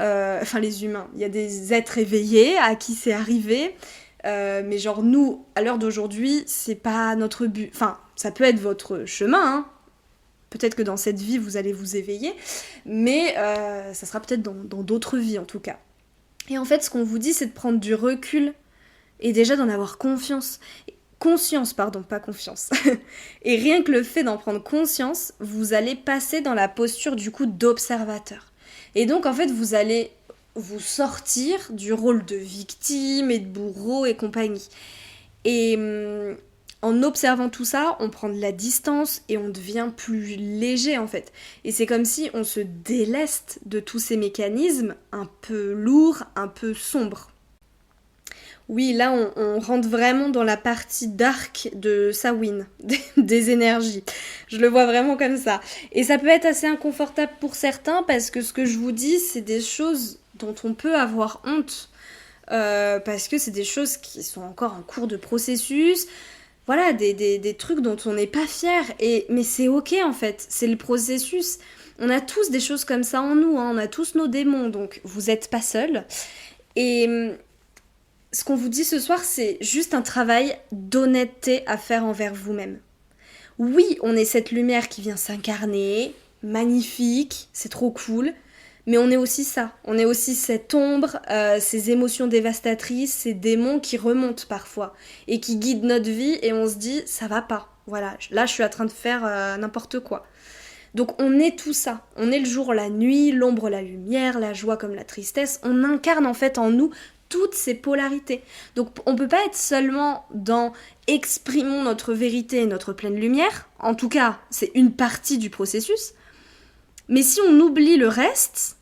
Les humains, il y a des êtres éveillés à qui c'est arrivé. Mais genre nous, à l'heure d'aujourd'hui, c'est pas notre but. Enfin, ça peut être votre chemin, hein. Peut-être que dans cette vie, vous allez vous éveiller. Mais ça sera peut-être dans d'autres vies, en tout cas. Et en fait, ce qu'on vous dit, c'est de prendre du recul et déjà d'en avoir confiance. Conscience, pardon, pas confiance. Et rien que le fait d'en prendre conscience, vous allez passer dans la posture du coup d'observateur. Et donc en fait, vous allez vous sortir du rôle de victime et de bourreau et compagnie. Et en observant tout ça, on prend de la distance et on devient plus léger en fait. Et c'est comme si on se déleste de tous ces mécanismes un peu lourds, un peu sombres. Oui, là on rentre vraiment dans la partie dark de Samhain, des énergies. Je le vois vraiment comme ça. Et ça peut être assez inconfortable pour certains parce que ce que je vous dis, c'est des choses dont on peut avoir honte. Parce que c'est des choses qui sont encore en cours de processus. Voilà, des trucs dont on n'est pas fier. Mais c'est ok en fait, c'est le processus. On a tous des choses comme ça en nous, hein. On a tous nos démons, donc vous n'êtes pas seuls. Et ce qu'on vous dit ce soir, c'est juste un travail d'honnêteté à faire envers vous-même. Oui, on est cette lumière qui vient s'incarner, magnifique, c'est trop cool, mais on est aussi ça. On est aussi cette ombre, ces émotions dévastatrices, ces démons qui remontent parfois et qui guident notre vie et on se dit ça va pas. Voilà, là je suis en train de faire n'importe quoi. Donc on est tout ça. On est le jour, la nuit, l'ombre, la lumière, la joie comme la tristesse. On incarne en fait en nous toutes ces polarités. Donc on peut pas être seulement dans exprimons notre vérité et notre pleine lumière. En tout cas, c'est une partie du processus. Mais si on oublie le reste,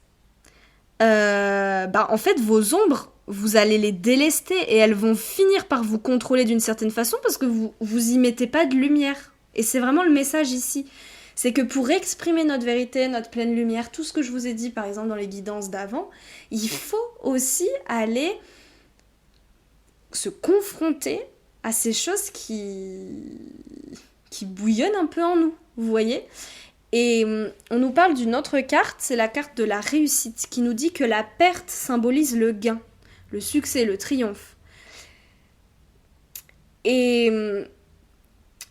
en fait, vos ombres, vous allez les délester et elles vont finir par vous contrôler d'une certaine façon parce que vous y mettez pas de lumière. Et c'est vraiment le message ici. C'est que pour exprimer notre vérité, notre pleine lumière, tout ce que je vous ai dit par exemple dans les guidances d'avant, il faut aussi aller se confronter à ces choses qui bouillonnent un peu en nous, vous voyez ? Et on nous parle d'une autre carte, c'est la carte de la réussite, qui nous dit que la perte symbolise le gain, le succès, le triomphe. Et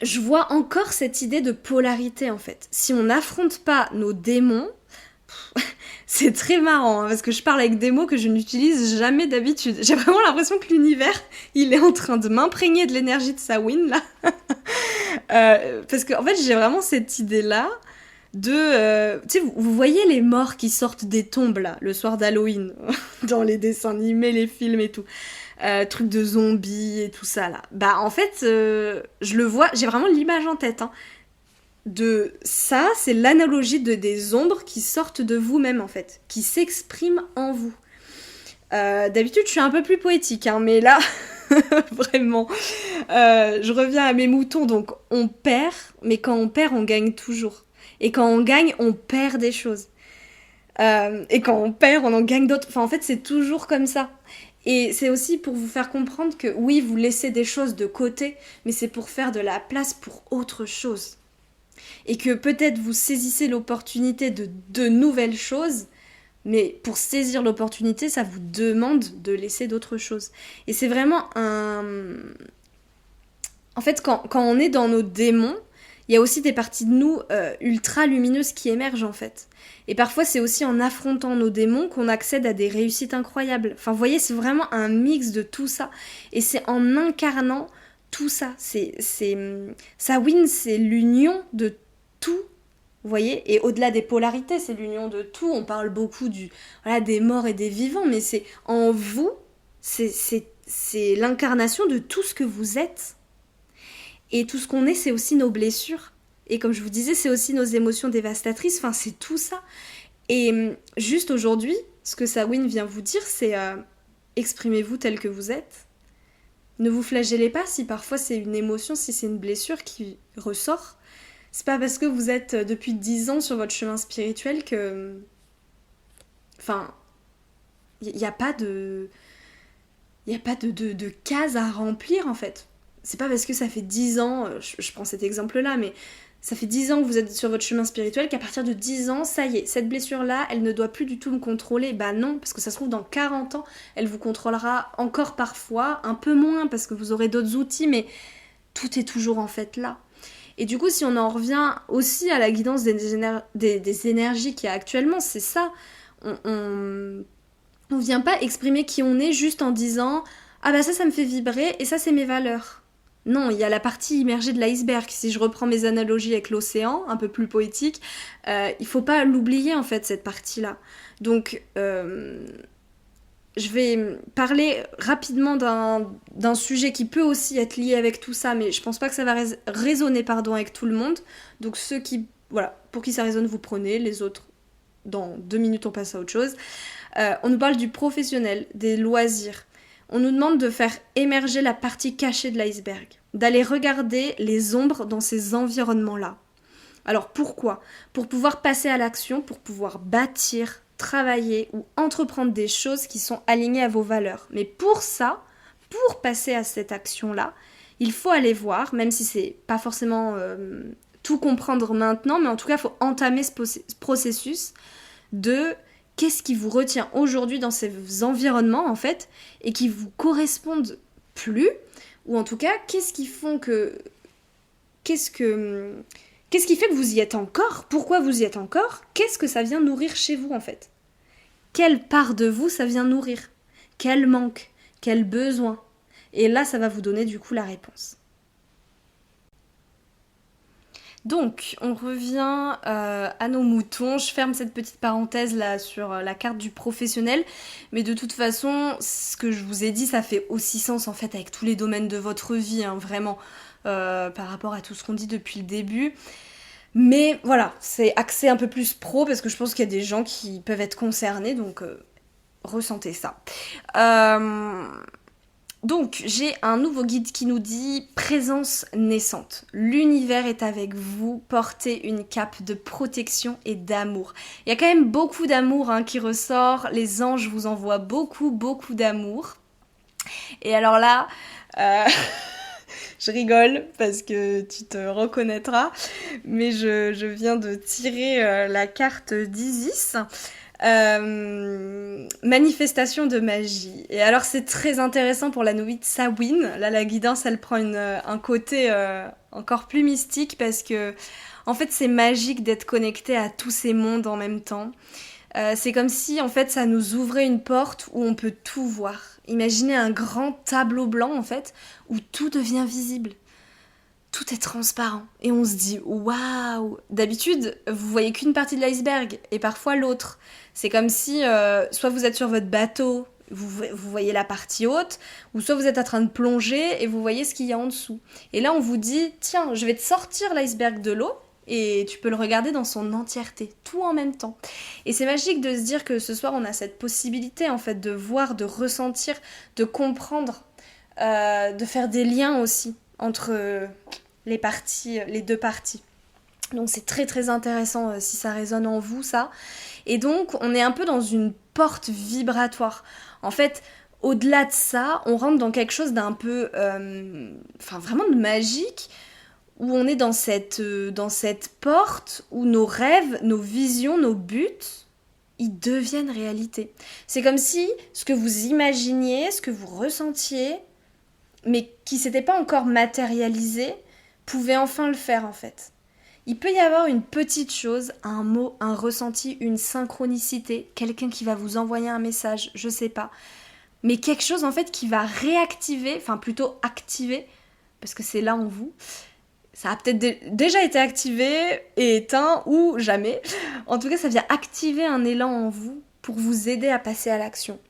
je vois encore cette idée de polarité en fait. Si on n'affronte pas nos démons, c'est très marrant hein, parce que je parle avec des mots que je n'utilise jamais d'habitude. J'ai vraiment l'impression que l'univers, il est en train de m'imprégner de l'énergie de Samhain là. Parce qu'en fait, j'ai vraiment cette idée-là de... tu sais, vous voyez les morts qui sortent des tombes là, le soir d'Halloween, dans les dessins animés, les films et tout. Trucs de zombies et tout ça là. Bah en fait, je le vois, j'ai vraiment l'image en tête. Hein. De ça, c'est l'analogie des ombres qui sortent de vous-même en fait, qui s'expriment en vous. D'habitude, je suis un peu plus poétique, hein, mais là, vraiment, je reviens à mes moutons. Donc, on perd, mais quand on perd, on gagne toujours. Et quand on gagne, on perd des choses. Et quand on perd, on en gagne d'autres. Enfin, en fait, c'est toujours comme ça. Et c'est aussi pour vous faire comprendre que oui, vous laissez des choses de côté, mais c'est pour faire de la place pour autre chose. Et que peut-être vous saisissez l'opportunité de nouvelles choses, mais pour saisir l'opportunité, ça vous demande de laisser d'autres choses. Et c'est vraiment un... En fait, quand on est dans nos démons, il y a aussi des parties de nous ultra lumineuses qui émergent en fait. Et parfois, c'est aussi en affrontant nos démons qu'on accède à des réussites incroyables. Enfin, vous voyez, c'est vraiment un mix de tout ça. Et c'est en incarnant tout ça. Samhain, c'est l'union de tout. Vous voyez, et au-delà des polarités, c'est l'union de tout. On parle beaucoup des morts et des vivants, mais c'est en vous, c'est l'incarnation de tout ce que vous êtes. Et tout ce qu'on est, c'est aussi nos blessures. Et comme je vous disais, c'est aussi nos émotions dévastatrices. Enfin, c'est tout ça. Et juste aujourd'hui, ce que Samhain vient vous dire, c'est exprimez-vous tel que vous êtes. Ne vous flagellez pas si parfois c'est une émotion, si c'est une blessure qui ressort. C'est pas parce que vous êtes depuis 10 ans sur votre chemin spirituel que... Enfin, il n'y a pas de... Il n'y a pas de cases à remplir en fait. C'est pas parce que ça fait 10 ans, je prends cet exemple-là, mais ça fait 10 ans que vous êtes sur votre chemin spirituel qu'à partir de 10 ans, ça y est, cette blessure-là, elle ne doit plus du tout me contrôler. Bah non, parce que ça se trouve dans 40 ans, elle vous contrôlera encore parfois, un peu moins parce que vous aurez d'autres outils, mais tout est toujours en fait là. Et du coup, si on en revient aussi à la guidance des énergies qu'il y a actuellement, c'est ça. On vient pas exprimer qui on est juste en disant « Ah bah ça me fait vibrer et ça c'est mes valeurs ». Non, il y a la partie immergée de l'iceberg. Si je reprends mes analogies avec l'océan, un peu plus poétique, il faut pas l'oublier en fait, cette partie-là. Donc, je vais parler rapidement d'un sujet qui peut aussi être lié avec tout ça, mais je pense pas que ça va résonner avec tout le monde. Donc ceux qui, voilà, pour qui ça résonne, vous prenez, les autres, dans 2 minutes, on passe à autre chose. On nous parle du professionnel, des loisirs. On nous demande de faire émerger la partie cachée de l'iceberg, d'aller regarder les ombres dans ces environnements-là. Alors pourquoi ? Pour pouvoir passer à l'action, pour pouvoir bâtir, travailler ou entreprendre des choses qui sont alignées à vos valeurs. Mais pour ça, pour passer à cette action-là, il faut aller voir, même si c'est pas forcément tout comprendre maintenant, mais en tout cas, il faut entamer ce processus de qu'est-ce qui vous retient aujourd'hui dans ces environnements, en fait, et qui vous correspondent plus, ou en tout cas, qu'est-ce qui fait que vous y êtes encore ? Pourquoi vous y êtes encore ? Qu'est-ce que ça vient nourrir chez vous, en fait ? Quelle part de vous ça vient nourrir ? Quel manque ? Quel besoin ? Et là, ça va vous donner du coup la réponse. Donc, on revient à nos moutons. Je ferme cette petite parenthèse là sur la carte du professionnel. Mais de toute façon, ce que je vous ai dit, ça fait aussi sens en fait avec tous les domaines de votre vie, hein, vraiment, par rapport à tout ce qu'on dit depuis le début. Mais voilà, c'est axé un peu plus pro parce que je pense qu'il y a des gens qui peuvent être concernés, donc ressentez ça. Donc, j'ai un nouveau guide qui nous dit présence naissante. L'univers est avec vous, portez une cape de protection et d'amour. Il y a quand même beaucoup d'amour qui ressort. Les anges vous envoient beaucoup, beaucoup d'amour. Et alors là, je rigole parce que tu te reconnaîtras, mais je viens de tirer la carte d'Isis. Manifestation de magie. Et alors c'est très intéressant pour la novice Samhain. Là la guidance elle prend un côté encore plus mystique parce que en fait c'est magique d'être connecté à tous ces mondes en même temps. C'est comme si en fait ça nous ouvrait une porte où on peut tout voir. Imaginez un grand tableau blanc en fait où tout devient visible. Tout est transparent et on se dit waouh. D'habitude, vous voyez qu'une partie de l'iceberg et parfois l'autre. C'est comme si soit vous êtes sur votre bateau, vous voyez la partie haute, ou soit vous êtes en train de plonger et vous voyez ce qu'il y a en dessous. Et là, on vous dit tiens, je vais te sortir l'iceberg de l'eau et tu peux le regarder dans son entièreté, tout en même temps. Et c'est magique de se dire que ce soir, on a cette possibilité en fait de voir, de ressentir, de comprendre, de faire des liens aussi entre les deux parties. Donc c'est très très intéressant si ça résonne en vous ça. Et donc on est un peu dans une porte vibratoire. En fait, au-delà de ça, on rentre dans quelque chose d'un peu, vraiment de magique, où on est dans cette porte où nos rêves, nos visions, nos buts, ils deviennent réalité. C'est comme si ce que vous imaginiez, ce que vous ressentiez, mais qui s'était pas encore matérialisé, pouvait enfin le faire en fait. Il peut y avoir une petite chose, un mot, un ressenti, une synchronicité, quelqu'un qui va vous envoyer un message, je sais pas. Mais quelque chose en fait qui va réactiver, enfin plutôt activer, parce que c'est là en vous. Ça a peut-être déjà été activé et éteint ou jamais. En tout cas, ça vient activer un élan en vous pour vous aider à passer à l'action.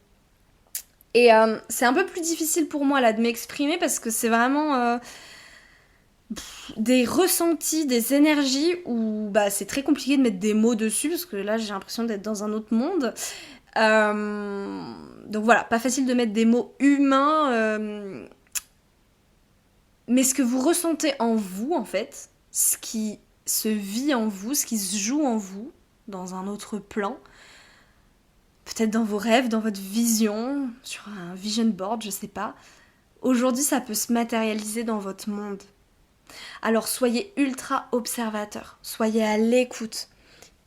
Et c'est un peu plus difficile pour moi là de m'exprimer parce que c'est vraiment des ressentis, des énergies où c'est très compliqué de mettre des mots dessus parce que là j'ai l'impression d'être dans un autre monde. Donc voilà, pas facile de mettre des mots humains, mais ce que vous ressentez en vous en fait, ce qui se vit en vous, ce qui se joue en vous, dans un autre plan, peut-être dans vos rêves, dans votre vision, sur un vision board, je sais pas. Aujourd'hui, ça peut se matérialiser dans votre monde. Alors soyez ultra observateur, soyez à l'écoute.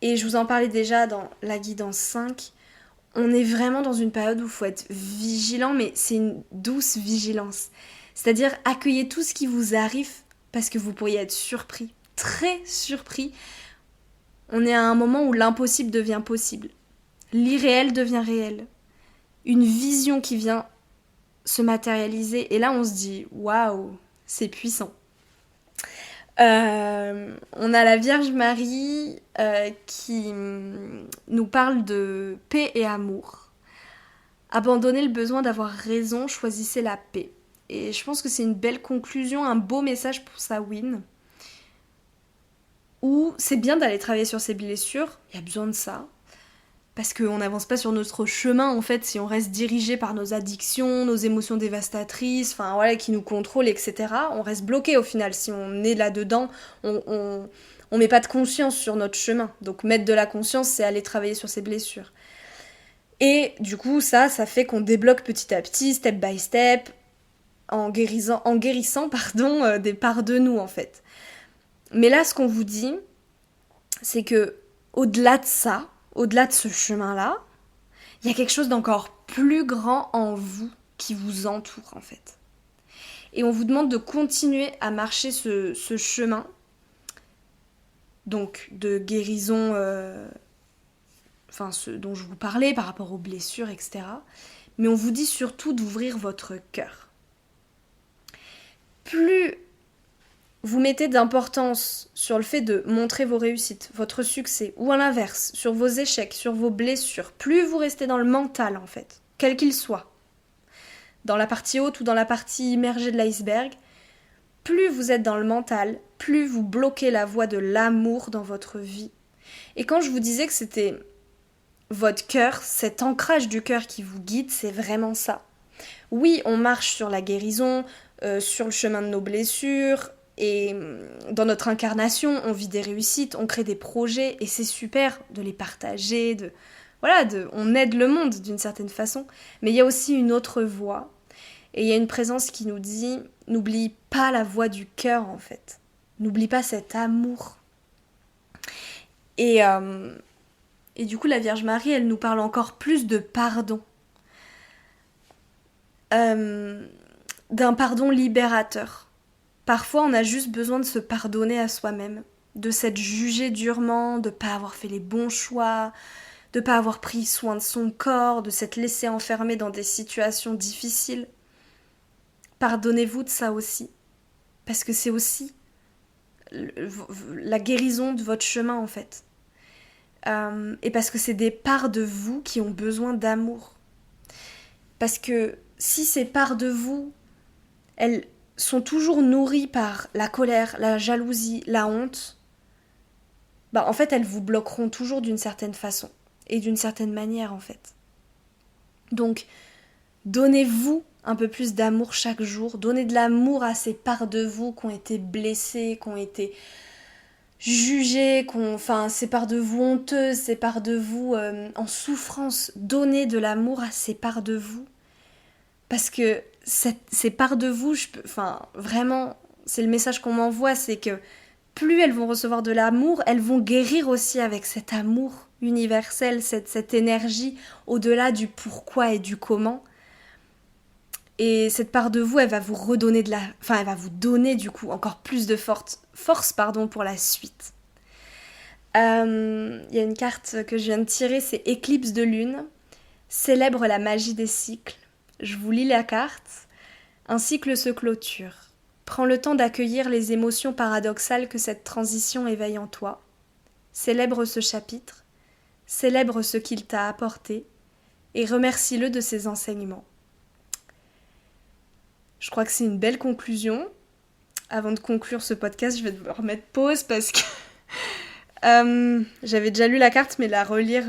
Et je vous en parlais déjà dans la guidance 5. On est vraiment dans une période où il faut être vigilant, mais c'est une douce vigilance. C'est-à-dire accueillez tout ce qui vous arrive parce que vous pourriez être surpris, très surpris. On est à un moment où l'impossible devient possible. L'irréel devient réel. Une vision qui vient se matérialiser. Et là, on se dit, waouh, c'est puissant. On a la Vierge Marie qui nous parle de paix et amour. Abandonnez le besoin d'avoir raison, choisissez la paix. Et je pense que c'est une belle conclusion, un beau message pour Sawin. Où c'est bien d'aller travailler sur ses blessures, il y a besoin de ça. Parce qu'on n'avance pas sur notre chemin, en fait, si on reste dirigé par nos addictions, nos émotions dévastatrices, enfin voilà, qui nous contrôlent, etc. On reste bloqué au final. Si on est là-dedans, on met pas de conscience sur notre chemin. Donc mettre de la conscience, c'est aller travailler sur ses blessures. Et du coup, ça fait qu'on débloque petit à petit, step by step, en guérissant des parts de nous, en fait. Mais là, ce qu'on vous dit, c'est que au-delà de ça, au-delà de ce chemin-là, il y a quelque chose d'encore plus grand en vous qui vous entoure, en fait. Et on vous demande de continuer à marcher ce chemin, donc de guérison, ce dont je vous parlais par rapport aux blessures, etc. Mais on vous dit surtout d'ouvrir votre cœur. Plus vous mettez d'importance sur le fait de montrer vos réussites, votre succès, ou à l'inverse, sur vos échecs, sur vos blessures, plus vous restez dans le mental, en fait, quel qu'il soit, dans la partie haute ou dans la partie immergée de l'iceberg, plus vous êtes dans le mental, plus vous bloquez la voie de l'amour dans votre vie. Et quand je vous disais que c'était votre cœur, cet ancrage du cœur qui vous guide, c'est vraiment ça. Oui, on marche sur la guérison, sur le chemin de nos blessures, et dans notre incarnation, on vit des réussites, on crée des projets, et c'est super de les partager, on aide le monde d'une certaine façon. Mais il y a aussi une autre voie, et il y a une présence qui nous dit, n'oublie pas la voix du cœur en fait. N'oublie pas cet amour. Et du coup, la Vierge Marie, elle nous parle encore plus de pardon. D'un pardon libérateur. Parfois, on a juste besoin de se pardonner à soi-même, de s'être jugé durement, de ne pas avoir fait les bons choix, de ne pas avoir pris soin de son corps, de s'être laissé enfermer dans des situations difficiles. Pardonnez-vous de ça aussi, parce que c'est aussi la guérison de votre chemin en fait. Et parce que c'est des parts de vous qui ont besoin d'amour. Parce que si ces parts de vous, elles sont toujours nourries par la colère, la jalousie, la honte, en fait, elles vous bloqueront toujours d'une certaine façon et d'une certaine manière, en fait. Donc, donnez-vous un peu plus d'amour chaque jour, donnez de l'amour à ces parts de vous qui ont été blessées, qui ont été jugées, ces parts de vous honteuses, ces parts de vous en souffrance. Donnez de l'amour à ces parts de vous. Parce que ces parts de vous, vraiment, c'est le message qu'on m'envoie, c'est que plus elles vont recevoir de l'amour, elles vont guérir aussi avec cet amour universel, cette énergie au-delà du pourquoi et du comment. Et cette part de vous, elle va vous redonner elle va vous donner du coup encore plus de force pour la suite. Il y a une carte que je viens de tirer, c'est Éclipse de lune, célèbre la magie des cycles. Je vous lis la carte. Un cycle se clôture. Prends le temps d'accueillir les émotions paradoxales que cette transition éveille en toi. Célèbre ce chapitre, célèbre ce qu'il t'a apporté et remercie-le de ses enseignements. Je crois que c'est une belle conclusion. Avant de conclure ce podcast, je vais devoir mettre pause parce que j'avais déjà lu la carte, mais la relire,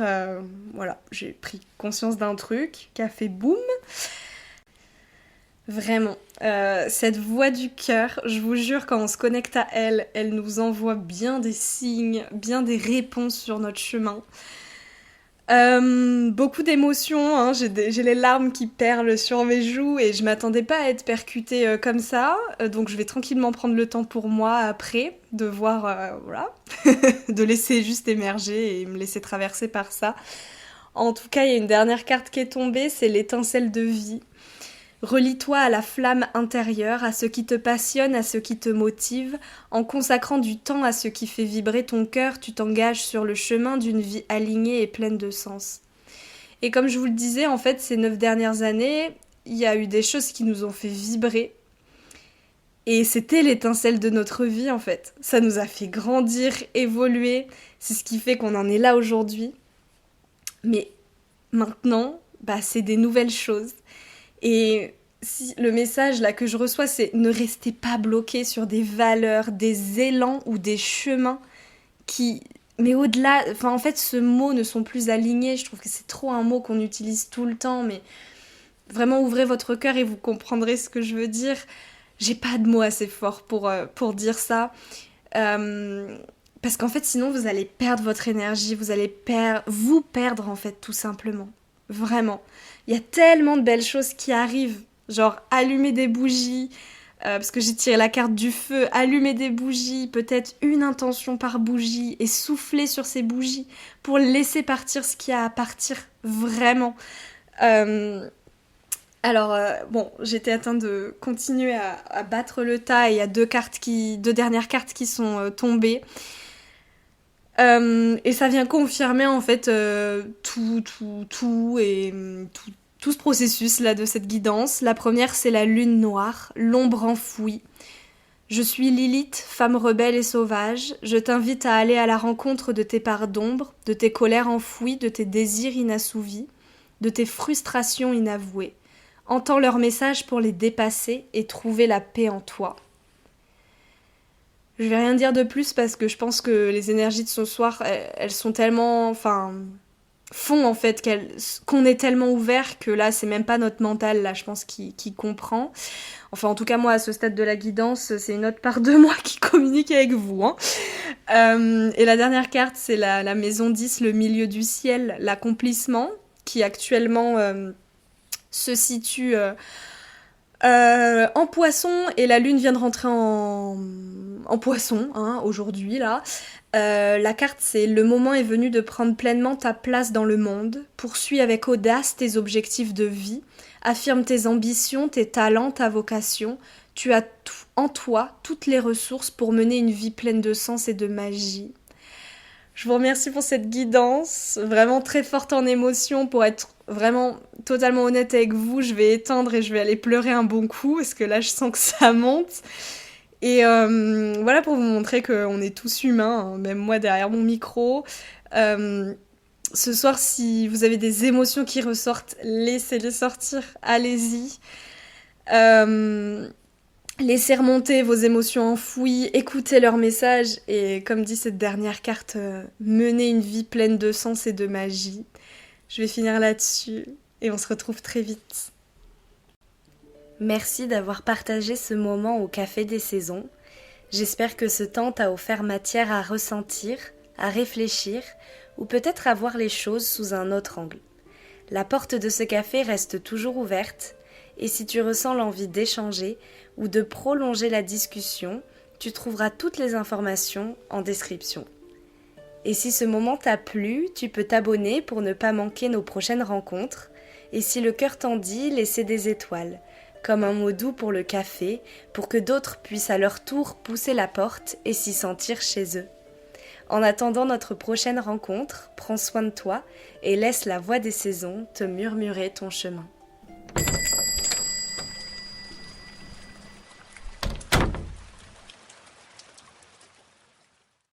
j'ai pris conscience d'un truc qui a fait boum. Vraiment, cette voix du cœur, je vous jure, quand on se connecte à elle, elle nous envoie bien des signes, bien des réponses sur notre chemin. Beaucoup d'émotions, hein, j'ai les larmes qui perlent sur mes joues et je m'attendais pas à être percutée comme ça, donc je vais tranquillement prendre le temps pour moi après de voir, de laisser juste émerger et me laisser traverser par ça. En tout cas, il y a une dernière carte qui est tombée, c'est l'étincelle de vie. Relie-toi à la flamme intérieure, à ce qui te passionne, à ce qui te motive. En consacrant du temps à ce qui fait vibrer ton cœur, tu t'engages sur le chemin d'une vie alignée et pleine de sens. Et comme je vous le disais, en fait, ces 9 dernières années, il y a eu des choses qui nous ont fait vibrer. Et c'était l'étincelle de notre vie, en fait. Ça nous a fait grandir, évoluer. C'est ce qui fait qu'on en est là aujourd'hui. Mais maintenant, c'est des nouvelles choses. Et si le message là que je reçois, c'est ne restez pas bloqués sur des valeurs, des élans ou des chemins qui... Mais au-delà, en fait, ce mot ne sont plus alignés. Je trouve que c'est trop un mot qu'on utilise tout le temps, mais vraiment ouvrez votre cœur et vous comprendrez ce que je veux dire. J'ai pas de mots assez forts pour dire ça. Parce qu'en fait, sinon, vous allez perdre votre énergie, vous allez vous perdre, en fait, tout simplement. Vraiment. Il y a tellement de belles choses qui arrivent, genre allumer des bougies, parce que j'ai tiré la carte du feu, allumer des bougies, peut-être une intention par bougie, et souffler sur ces bougies pour laisser partir ce qu'il y a à partir, vraiment. Alors, j'étais en train de continuer à battre le tas, et il y a deux dernières cartes qui sont tombées. Et ça vient confirmer en fait tout ce processus là de cette guidance. La première, c'est la lune noire, l'ombre enfouie. Je suis Lilith, femme rebelle et sauvage. Je t'invite à aller à la rencontre de tes parts d'ombre, de tes colères enfouies, de tes désirs inassouvis, de tes frustrations inavouées. Entends leurs messages pour les dépasser et trouver la paix en toi. Je vais rien dire de plus parce que je pense que les énergies de ce soir, elles sont tellement... font en fait qu'on est tellement ouvert que là, c'est même pas notre mental, là, je pense, qui comprend. Enfin, en tout cas, moi, à ce stade de la guidance, c'est une autre part de moi qui communique avec vous. Et la dernière carte, c'est la maison 10, le milieu du ciel, l'accomplissement, qui actuellement se situe... en poisson, et la lune vient de rentrer en poisson, aujourd'hui, là. La carte, c'est le moment est venu de prendre pleinement ta place dans le monde. Poursuis avec audace tes objectifs de vie. Affirme tes ambitions, tes talents, ta vocation. Tu as en toi toutes les ressources pour mener une vie pleine de sens et de magie. Je vous remercie pour cette guidance, vraiment très forte en émotion. Pour être vraiment totalement honnête avec vous, je vais éteindre et je vais aller pleurer un bon coup, parce que là je sens que ça monte. Et voilà, pour vous montrer qu'on est tous humains, même moi derrière mon micro. Ce soir, si vous avez des émotions qui ressortent, laissez-les sortir, allez-y. Laissez remonter vos émotions enfouies, écoutez leurs messages et, comme dit cette dernière carte, menez une vie pleine de sens et de magie. Je vais finir là-dessus et on se retrouve très vite. Merci d'avoir partagé ce moment au Café des Saisons. J'espère que ce temps t'a offert matière à ressentir, à réfléchir ou peut-être à voir les choses sous un autre angle. La porte de ce café reste toujours ouverte. Et si tu ressens l'envie d'échanger ou de prolonger la discussion, tu trouveras toutes les informations en description. Et si ce moment t'a plu, tu peux t'abonner pour ne pas manquer nos prochaines rencontres. Et si le cœur t'en dit, laissez des étoiles, comme un mot doux pour le café, pour que d'autres puissent à leur tour pousser la porte et s'y sentir chez eux. En attendant notre prochaine rencontre, prends soin de toi et laisse la voix des saisons te murmurer ton chemin.